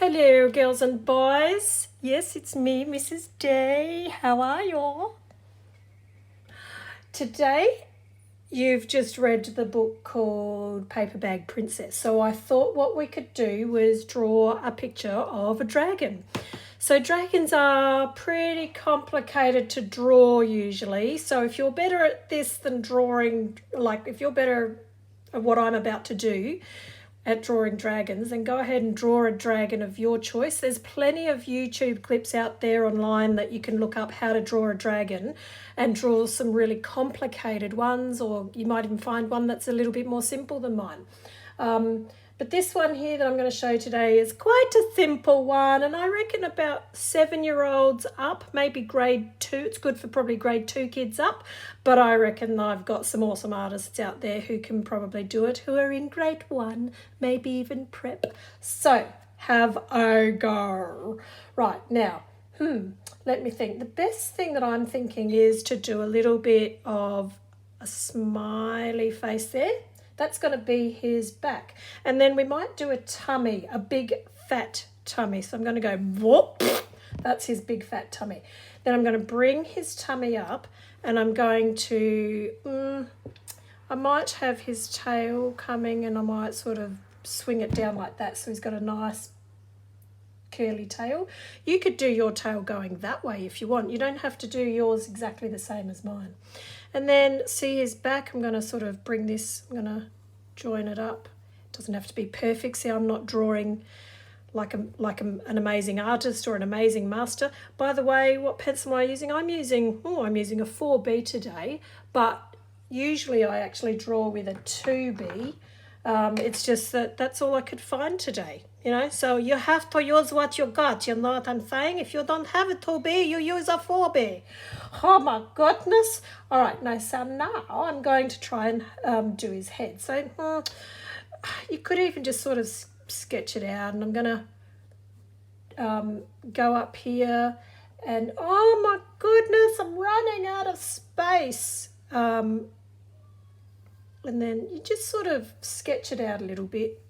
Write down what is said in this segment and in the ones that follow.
Hello, girls and boys. Yes, it's me, Mrs. Day. How are you? Today, you've just read the book called Paper Bag Princess. So I thought what we could do was draw a picture of a dragon. So dragons are pretty complicated to draw usually. So if you're better at this than drawing, like if you're better at what I'm about to do, at drawing dragons, then go ahead and draw a dragon of your choice. There's plenty of YouTube clips out there online that you can look up how to draw a dragon and draw some really complicated ones, or you might even find one that's a little bit more simple than mine. But this one here that I'm going to show today is quite a simple one, and I reckon about 7-year-olds up, maybe grade 2. It's good for probably grade 2 kids up, but I reckon I've got some awesome artists out there who can probably do it, who are in grade 1, maybe even prep. So have a go. Right, now, let me think. The best thing that I'm thinking is to do a little bit of a smiley face there. That's going to be his back. And then we might do a tummy, a big fat tummy. So I'm going to go, whoop, that's his big fat tummy. Then I'm going to bring his tummy up and I'm going to, I might have his tail coming and I might sort of swing it down like that. So he's got a nice curly tail. You could do your tail going that way if you want. You don't have to do yours exactly the same as mine. And then see his back. I'm going to sort of bring this, I'm going to join it up. It doesn't have to be perfect. See, I'm not drawing like an amazing artist or an amazing master. By the way, what pencil am I using? I'm using a 4B today, but usually I actually draw with a 2B. It's just that that's all I could find today. You know, so you have to use what you got. You know what I'm saying? If you don't have a 2B, you use a 4B. Oh my goodness. All right, so now I'm going to try and do his head. So you could even just sort of sketch it out. And I'm going to go up here. And oh my goodness, I'm running out of space. And then you just sort of sketch it out a little bit.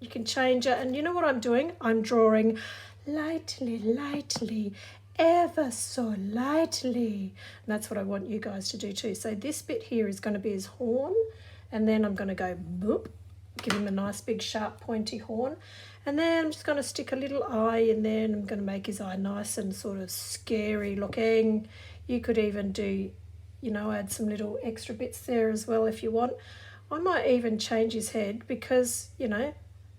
You can change it, and you know what I'm doing? I'm drawing lightly, ever so lightly. And that's what I want you guys to do too. So this bit here is going to be his horn, and then I'm going to go boop, give him a nice big sharp pointy horn. And then I'm just going to stick a little eye in there, and I'm going to make his eye nice and sort of scary looking. You could even do, add some little extra bits there as well if you want. I might even change his head because,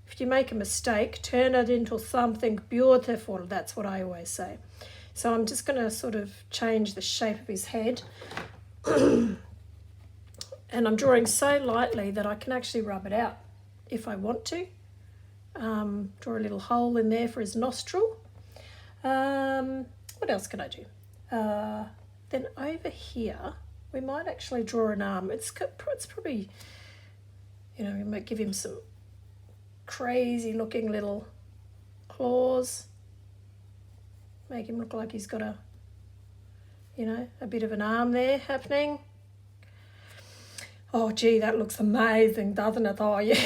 if you make a mistake, turn it into something beautiful. That's what I always say. So I'm just going to sort of change the shape of his head. And I'm drawing so lightly that I can actually rub it out if I want to. Draw a little hole in there for his nostril. What else can I do? Then over here, we might actually draw an arm. It's probably, we might give him some crazy looking little claws. Make him look like he's got a bit of an arm there happening. Oh, gee, that looks amazing, doesn't it? Oh, yeah.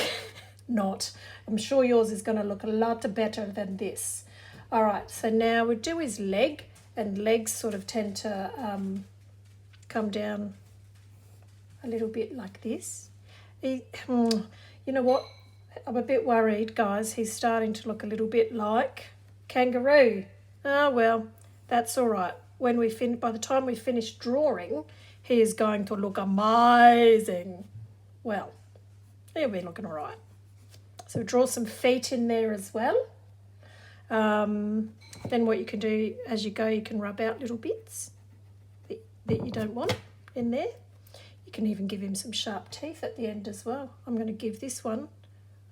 Not. I'm sure yours is going to look a lot better than this. All right, so now we do his leg, and legs sort of tend to come down a little bit like this. You know what? I'm a bit worried, guys. He's starting to look a little bit like kangaroo. Ah, well, that's all right. By the time we finish drawing, he is going to look amazing. Well, he'll be looking all right. So draw some feet in there as well. Then what you can do as you go, you can rub out little bits that you don't want in there. You can even give him some sharp teeth at the end as well. I'm going to give this one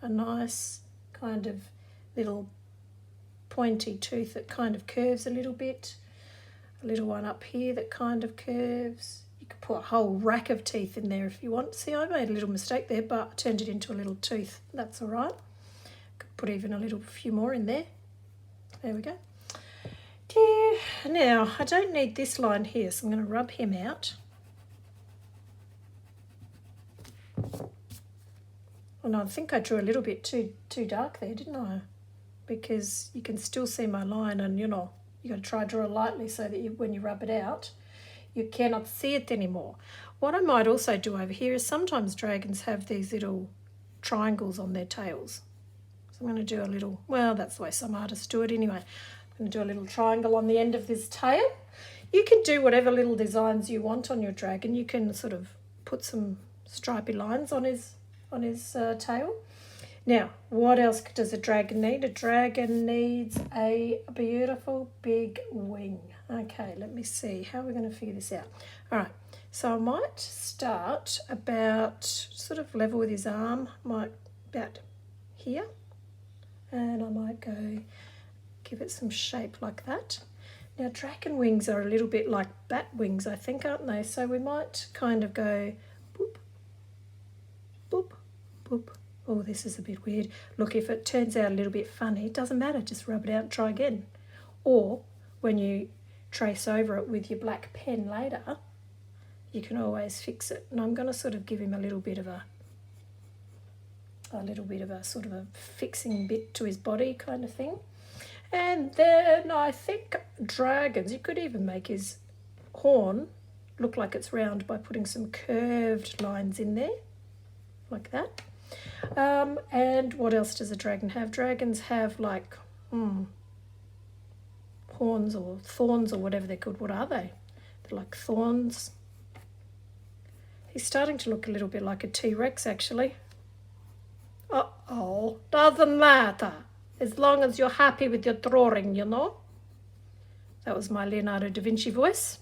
a nice kind of little pointy tooth that kind of curves a little bit. A little one up here that kind of curves. You could put a whole rack of teeth in there if you want. See, I made a little mistake there, but I turned it into a little tooth. That's all right. Could put even a few more in there. There we go. Now, I don't need this line here, so I'm going to rub him out. Oh no, I think I drew a little bit too dark there, didn't I? because you can still see my line, and you got to try to draw lightly so that when you rub it out, you cannot see it anymore. What I might also do over here is sometimes dragons have these little triangles on their tails. So I'm going to do a little, well, that's the way some artists do it anyway. I'm going to do a little triangle on the end of this tail. You can do whatever little designs you want on your dragon. You can sort of put some stripy lines on his tail. Now, what else does a dragon need? A dragon needs a beautiful big wing. Okay, let me see. How are we going to figure this out? All right, so I might start about sort of level with his arm, about here. And I might go give it some shape like that. Now, dragon wings are a little bit like bat wings, I think, aren't they? So we might kind of go boop, boop, boop. Oh, this is a bit weird. Look, if it turns out a little bit funny, it doesn't matter. Just rub it out and try again. Or when you trace over it with your black pen later, you can always fix it. And I'm going to sort of give him a little bit of a sort of a fixing bit to his body kind of thing. And then I think dragons, you could even make his horn look like it's round by putting some curved lines in there, like that. And what else does a dragon have? Dragons have like horns or thorns or whatever they're called. What are they? They're like thorns. He's starting to look a little bit like a T-Rex, actually. Uh-oh, doesn't matter. As long as you're happy with your drawing, That was my Leonardo da Vinci voice.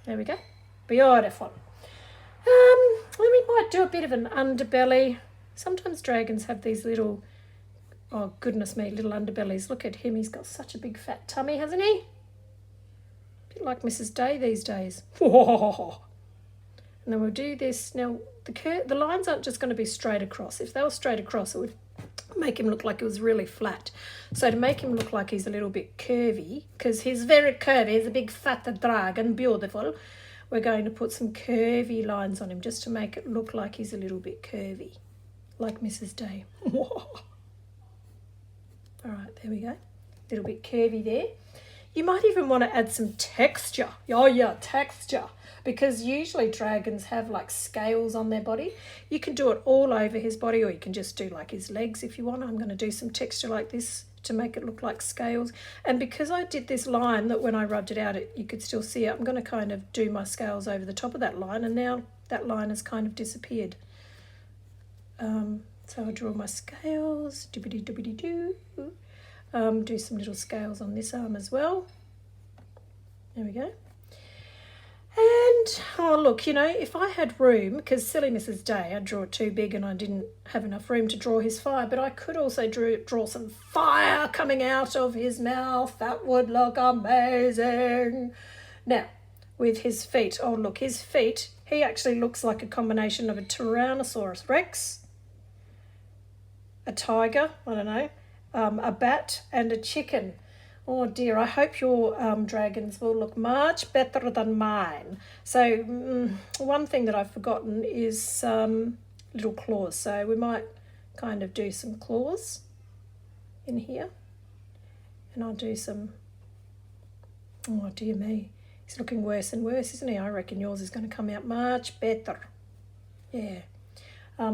There we go. Beautiful. Then we might do a bit of an underbelly. Sometimes dragons have these little, oh goodness me, little underbellies. Look at him, he's got such a big fat tummy, hasn't he? A bit like Mrs. Day these days. And then we'll do this. Now, the lines aren't just going to be straight across. If they were straight across, it would make him look like it was really flat. So to make him look like he's a little bit curvy, because he's very curvy, he's a big fat dragon, beautiful, we're going to put some curvy lines on him just to make it look like he's a little bit curvy, like Mrs. Day. All right, there we go. A little bit curvy there. You might even want to add some texture. Oh yeah, texture. Because usually dragons have like scales on their body. You can do it all over his body, or you can just do like his legs if you want. I'm going to do some texture like this to make it look like scales. And because I did this line that when I rubbed it out, you could still see it, I'm going to kind of do my scales over the top of that line, and now that line has kind of disappeared. So I draw my scales, doobity-doobity-doo. Do some little scales on this arm as well. There we go. And, oh look, if I had room, because silly Mrs. Day, I'd draw it too big and I didn't have enough room to draw his fire, but I could also draw some fire coming out of his mouth. That would look amazing. Now, with his feet, oh look, his feet, he actually looks like a combination of a Tyrannosaurus Rex, a tiger, I don't know, a bat and a chicken. Oh dear, I hope your dragons will look much better than mine. So one thing that I've forgotten is little claws. So we might kind of do some claws in here. And I'll do some, oh dear me, he's looking worse and worse, isn't he? I reckon yours is going to come out much better. Yeah.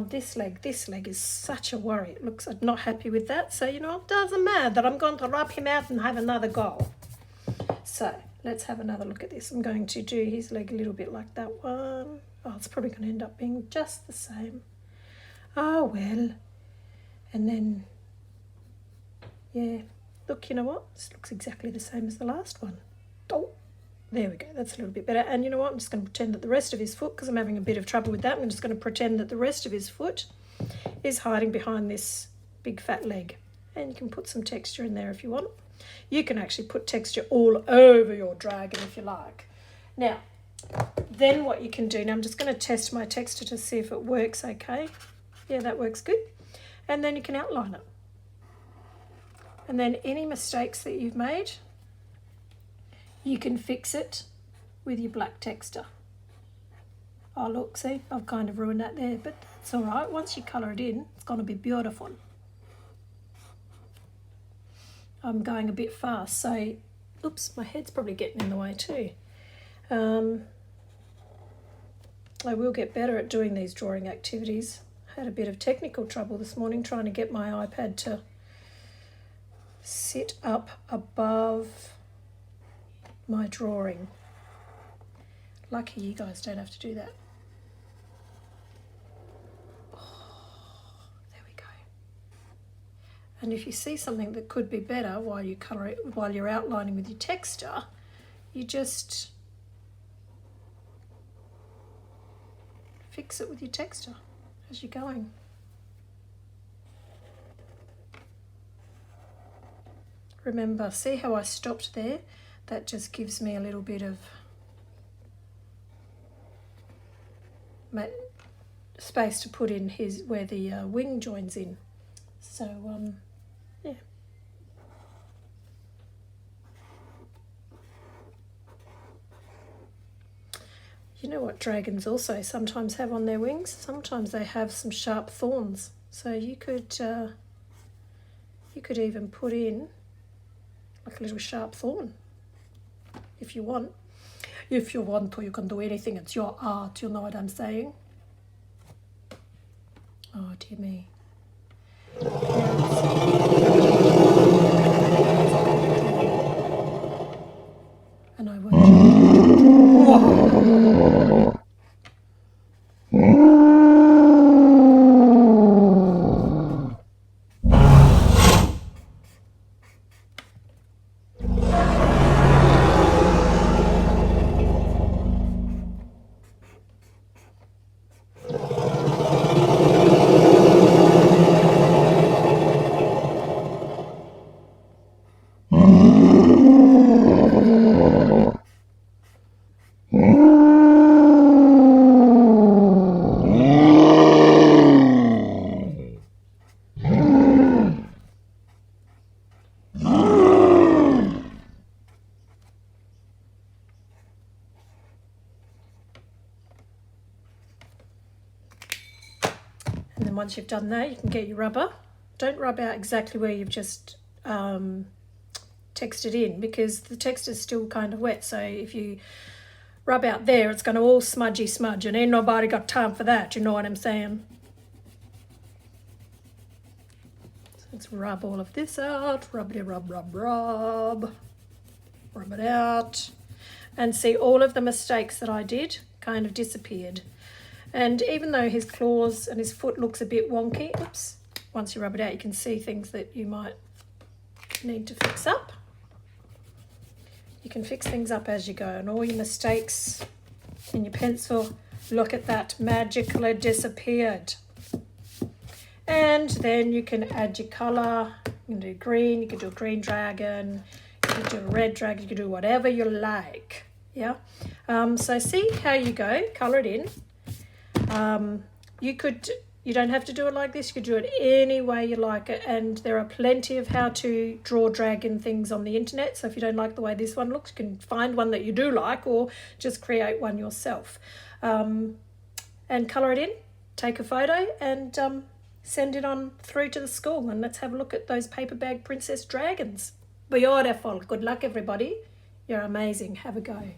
This leg is such a worry. It looks, I'm not happy with that. So, it doesn't matter. I'm going to rub him out and have another go. So, let's have another look at this. I'm going to do his leg a little bit like that one. Oh, it's probably going to end up being just the same. Oh, well. And then, yeah. Look, you know what? This looks exactly the same as the last one. Oh. There we go, that's a little bit better. And you know what, I'm just going to pretend that the rest of his foot, because I'm having a bit of trouble with that, I'm just going to pretend that the rest of his foot is hiding behind this big fat leg. And you can put some texture in there if you want. You can actually put texture all over your dragon if you like. Now, then what you can do, now I'm just going to test my texture to see if it works okay. Yeah, that works good. And then you can outline it. And then any mistakes that you've made, you can fix it with your black texture. Oh look, see, I've kind of ruined that there, but it's all right. Once you colour it in, it's going to be beautiful. I'm going a bit fast. So, oops, my head's probably getting in the way too. I will get better at doing these drawing activities. I had a bit of technical trouble this morning trying to get my iPad to sit up above my drawing. Lucky you guys don't have to do that. Oh, there we go. And if you see something that could be better while you colour it, while you're outlining with your texture, you just fix it with your texture as you're going. Remember, see how I stopped there? That just gives me a little bit of space to put in where the wing joins in. So, yeah. You know what dragons also sometimes have on their wings? Sometimes they have some sharp thorns. So you could even put in like a little sharp thorn if you want. If you want to, you can do anything. It's your art, you know what I'm saying? Oh, dear me. And I won't. And then once you've done that, you can get your rubber. Don't rub out exactly where you've just textured in, because the text is still kind of wet. So if you rub out there, it's going to all smudgy smudge, and ain't nobody got time for that. You know what I'm saying? So let's rub all of this out. Rubbity rub, rub, rub. Rub it out. And see, all of the mistakes that I did kind of disappeared. And even though his claws and his foot looks a bit wonky, oops, once you rub it out, you can see things that you might need to fix up. You can fix things up as you go, and all your mistakes in your pencil, look at that, magically disappeared. And then you can add your colour. You can do green, you can do a green dragon, you can do a red dragon, you can do whatever you like. Yeah. So see how you go, colour it in. You don't have to do it like this. You could do it any way you like it, and there are plenty of how to draw dragon things on the internet. So if you don't like the way this one looks, you can find one that you do like, or just create one yourself. And colour it in, take a photo, and send it on through to the school, and let's have a look at those paper bag princess dragons. Beautiful. Good luck, everybody. You're amazing. Have a go.